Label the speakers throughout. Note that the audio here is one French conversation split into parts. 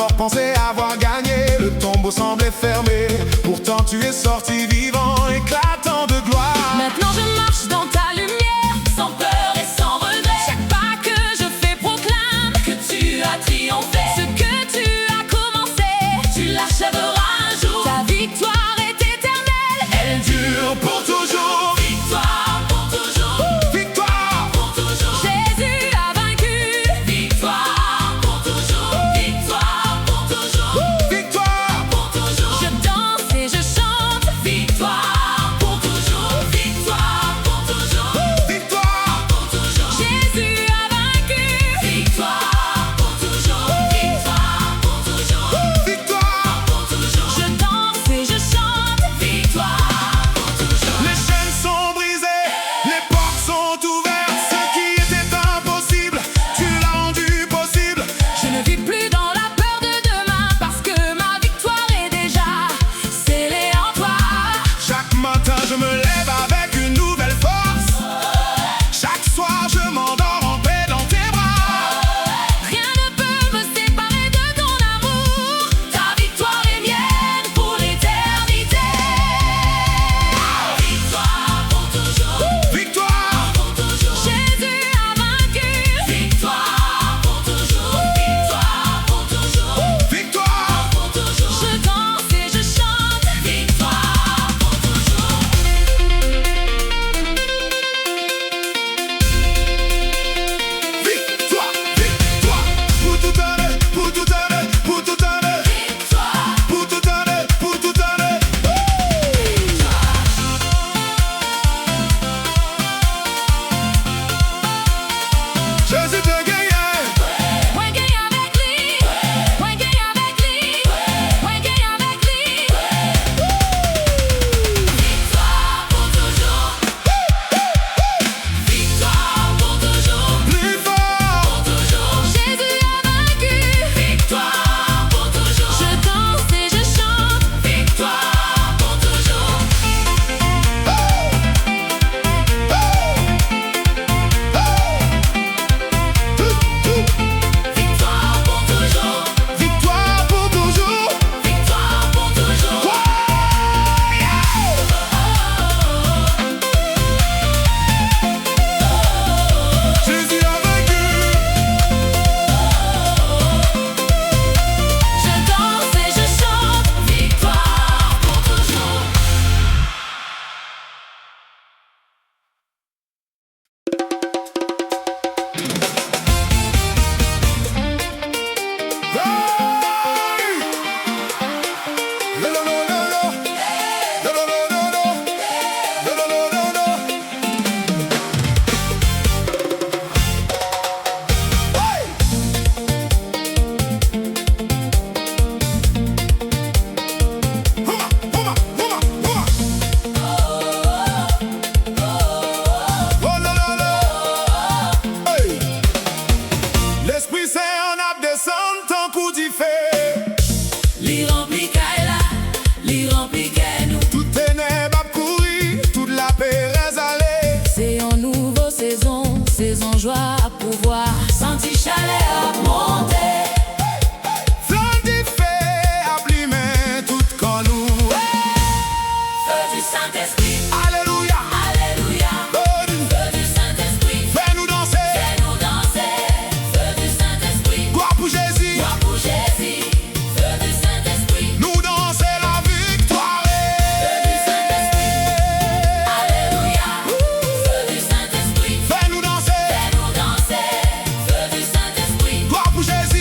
Speaker 1: mort pensait avoir gagné, le tombeau semblait fermé. Pourtant tu es sorti vivant, éclatant de gloire.
Speaker 2: Maintenant je marche dans ta lumière, sans peur et sans regret. Chaque pas que je fais proclame que tu as triomphé. Ce que tu as commencé, tu l'achèveras un jour. Ta victoire est éternelle,
Speaker 1: Elle dure pour toujours.
Speaker 2: victoire pour toujours.
Speaker 1: Victoire
Speaker 2: Pour toujours. Jésus a vaincu. Victoire pour toujours. Victoire pour toujours.
Speaker 1: Victoire
Speaker 2: Pour toujours. Je danse et je chante. Victoire pour toujours. Victoire pour toujours.
Speaker 1: Victoire
Speaker 2: Pour toujours. Jésus a vaincu. Victoire pour toujours. Victoire pour toujours.
Speaker 1: Victoire
Speaker 2: Pour toujours. Je danse et je chante. Victoire pour toujours.
Speaker 1: Les chaînes sont brisées, les portes sont ouvertes. Ce qui était impossible, tu l'as rendu possible.
Speaker 2: Je ne vis plus dans la peur de demain parce que ma victoire est déjà scellée en toi.
Speaker 1: Chaque matin je me lève avec une nouvelle force. Chaque soir je m'endors en paix dans tes bras.
Speaker 2: Rien ne peut me séparer de ton amour. Ta victoire est mienne pour l'éternité. Victoire pour toujours.
Speaker 1: Victoire
Speaker 2: Pour toujours. Jésus a vaincu. Victoire pour toujours. Victoire pour toujours.
Speaker 1: Victoire
Speaker 2: Pour toujours. Je danse et je chante. Victoire pour toujours.
Speaker 1: Victoire, victoire. Pour tout donner, pour tout donner, pour tout donner.
Speaker 2: Victoire.
Speaker 1: Pour tout donner, pour tout donner. Jésus te gagne.
Speaker 2: Moi gagne avec lui. Moi gagne avec lui. Moi gagne avec lui. Victoire pour toujours. Victoire pour toujours.
Speaker 1: Plus fort.
Speaker 2: Pour toujours. Jésus a vaincu. Victoire pour toujours. Je danse et je chante. Victoire pour toujours. Victoire pour toujours.
Speaker 1: Victoire pour toujours.
Speaker 2: Victoire pour toujours.
Speaker 1: Jésus a vaincu.
Speaker 2: Je danse et je chante. Victoire pour toujours.
Speaker 1: L'Esprit Saint en a descend tant coup d'y fait.
Speaker 2: Li rempli Kaila, li rempli nous.
Speaker 1: Tout ténèbres a couru, toute la paix est allée.
Speaker 2: C'est une nouvelle saison, saison joie à pouvoir. Senti chaleur à monter.
Speaker 1: Flamme d'y fait a blimé tout quand nous.
Speaker 2: Feu du Saint-Esprit,
Speaker 1: Alléluia.
Speaker 2: alléluia.
Speaker 1: Bonne.
Speaker 2: Feu du Saint-Esprit,
Speaker 1: Fais-nous danser.
Speaker 2: fais-nous danser. Feu du Saint-Esprit,
Speaker 1: Gloire pour Jésus.
Speaker 2: gloire pour Jésus. Feu du Saint-Esprit,
Speaker 1: Nous danser la victoire.
Speaker 2: feu du Saint-Esprit, alléluia. Feu du Saint-Esprit,
Speaker 1: Fais-nous danser.
Speaker 2: fais-nous danser. Feu du Saint-Esprit,
Speaker 1: Gloire pour Jésus.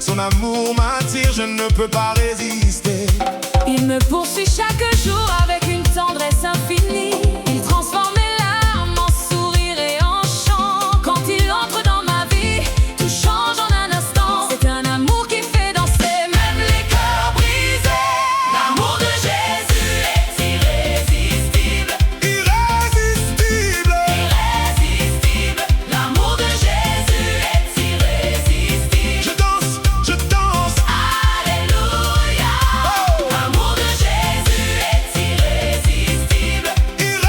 Speaker 1: Son amour m'attire, je ne peux pas résister.
Speaker 2: Il me poursuit chaque jour avec une tendresse infinie. Il transforme mes larmes en sourires et en chants. Quand il entre dans ma vie, tout change en un instant. C'est un amour qui fait danser même les cœurs brisés. L'amour de Jésus est irrésistible.
Speaker 1: Irrésistible.
Speaker 2: Irrésistible. L'amour de Jésus est irrésistible.
Speaker 1: Je danse, je danse.
Speaker 2: Alléluia. L'amour de Jésus est irrésistible.
Speaker 1: Irrésistible.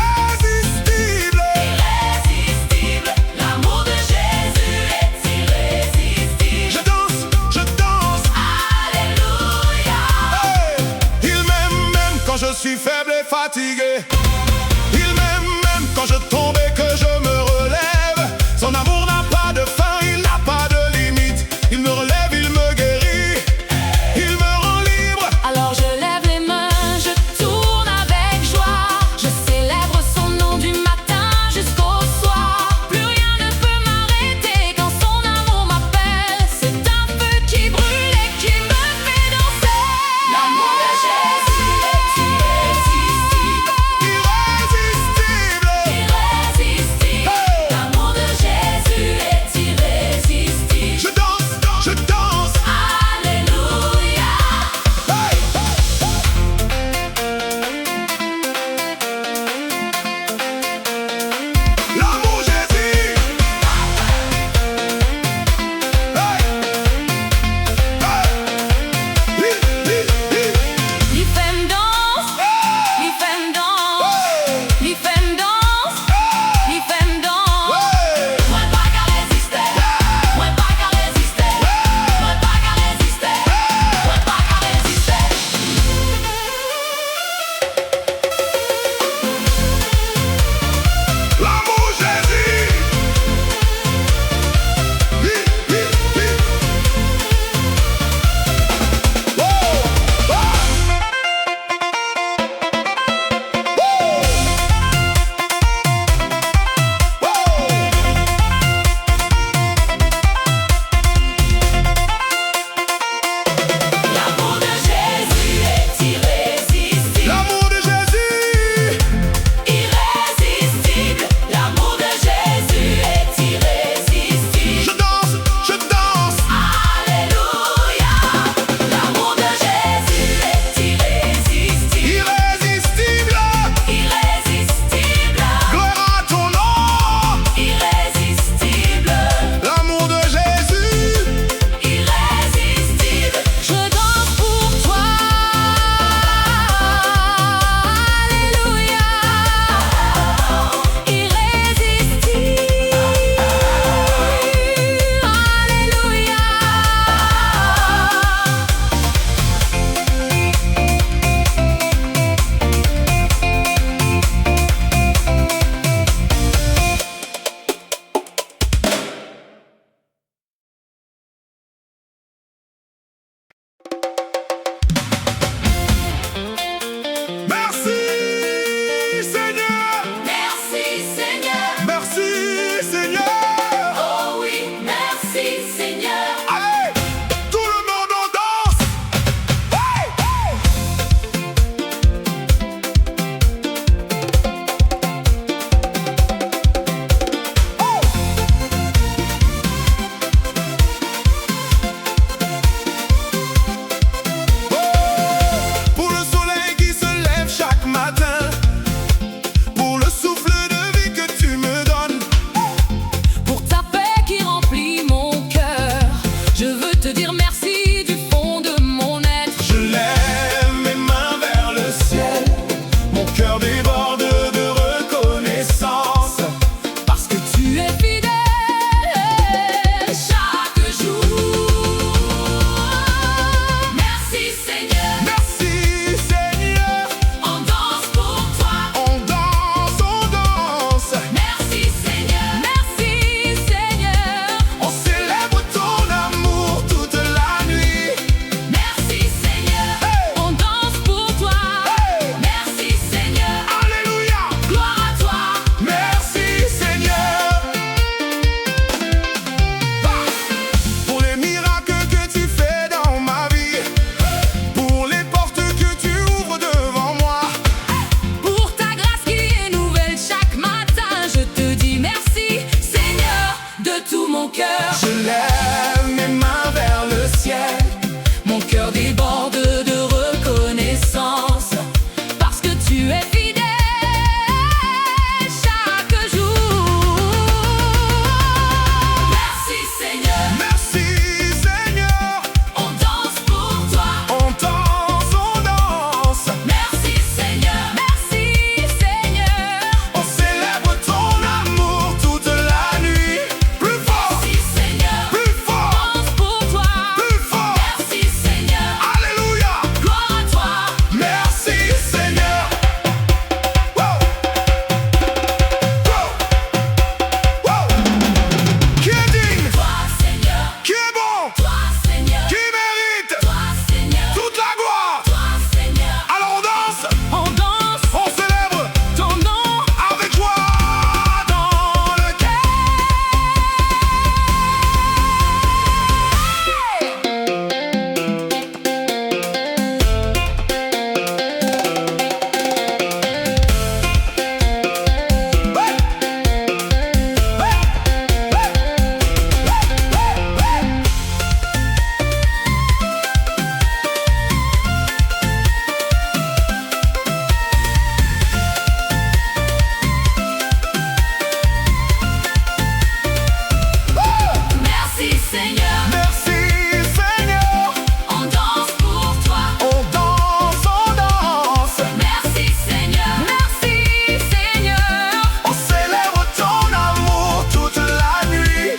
Speaker 2: cœur déborde de reconnaissance parce que tu es fidèle chaque jour. Merci Seigneur,
Speaker 1: Merci Seigneur,
Speaker 2: on danse pour toi.
Speaker 1: on danse, on danse.
Speaker 2: Merci Seigneur,
Speaker 1: On célèbre ton amour toute la nuit. Plus fort,
Speaker 2: merci Seigneur,
Speaker 1: plus fort,
Speaker 2: on danse pour toi.
Speaker 1: plus fort.
Speaker 2: Merci Seigneur,
Speaker 1: Alléluia.
Speaker 2: gloire à toi.
Speaker 1: Merci Seigneur. Wow. Wow. Wow. Qui est digne,
Speaker 2: Toi Seigneur,
Speaker 1: qui est bon,
Speaker 2: toi Seigneur,
Speaker 1: qui mérite
Speaker 2: toi Seigneur,
Speaker 1: toute la gloire.
Speaker 2: toi Seigneur.
Speaker 1: Alors on danse,
Speaker 2: On danse
Speaker 1: on célèbre
Speaker 2: ton nom.
Speaker 1: avec joie dans le cœur.
Speaker 2: Merci Seigneur,
Speaker 1: Merci Seigneur,
Speaker 2: on danse pour toi.
Speaker 1: on danse, on danse.
Speaker 2: Merci Seigneur,
Speaker 1: On célèbre ton amour toute la nuit.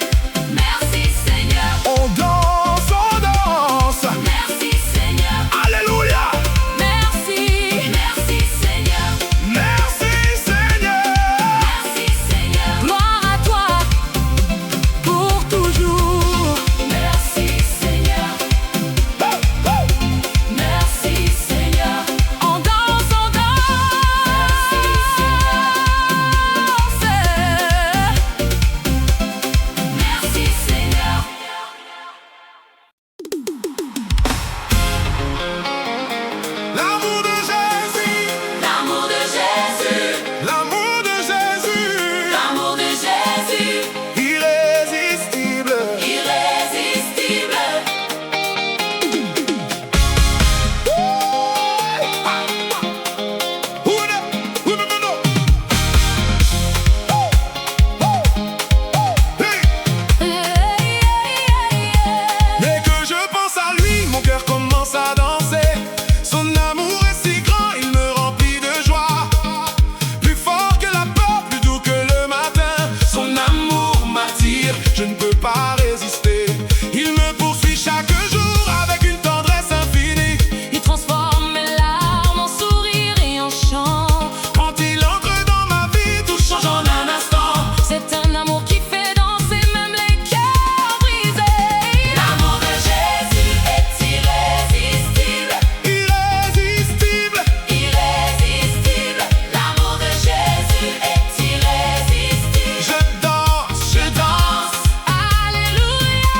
Speaker 2: merci Seigneur,
Speaker 1: On danse, on danse.
Speaker 2: merci Seigneur,
Speaker 1: Alléluia.
Speaker 2: merci, merci Seigneur,
Speaker 1: Merci Seigneur.
Speaker 2: merci Seigneur, gloire à toi pour toujours. Merci Seigneur, merci Seigneur, on danse, on danse. Merci Seigneur.
Speaker 1: L'amour de Jésus,
Speaker 2: L'amour de Jésus,
Speaker 1: l'amour de Jésus,
Speaker 2: l'amour de Jésus,
Speaker 1: irrésistible.
Speaker 2: irrésistible.
Speaker 1: Dès que je pense à lui, mon cœur commence à danser. Son amour est si grand, il me remplit de joie. Plus fort que la peur, plus doux que le matin. Son amour m'attire, je ne peux pas résister. Il me poursuit chaque jour avec une tendresse infinie.
Speaker 2: Il transforme mes larmes en sourires et en chants.
Speaker 1: Quand il entre dans ma vie, tout change en un instant.
Speaker 2: C'est un amour qui fait danser même les cœurs brisés. L'amour de Jésus est irrésistible,
Speaker 1: Irrésistible,
Speaker 2: irrésistible. L'amour de Jésus est irrésistible.
Speaker 1: je danse.
Speaker 2: Alléluia.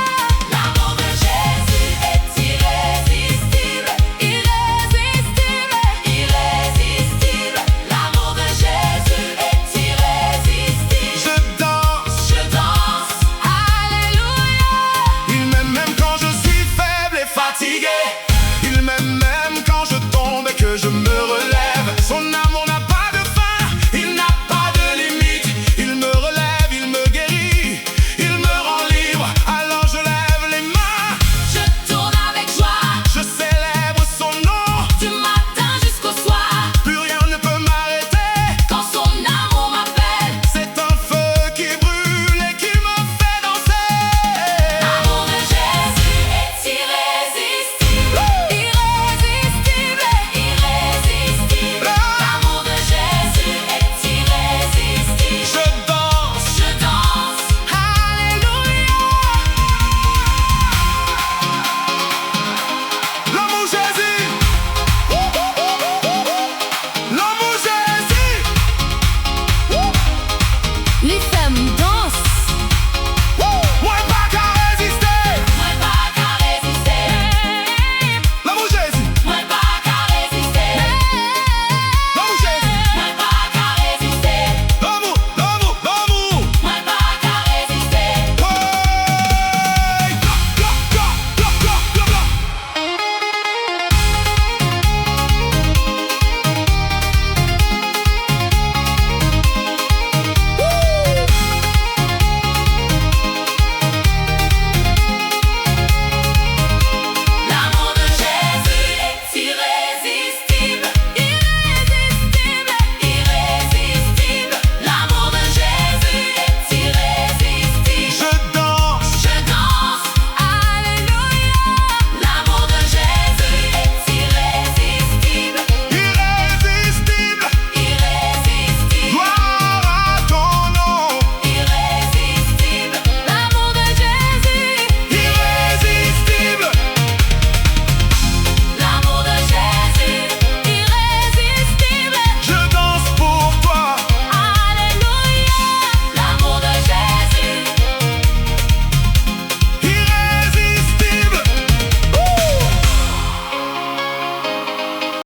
Speaker 2: L'amour de Jésus est irrésistible, irrésistible, irrésistible. L'amour de Jésus est irrésistible.
Speaker 1: Je danse.
Speaker 2: Alléluia.
Speaker 1: Il m'aime même quand je suis faible et fatigué.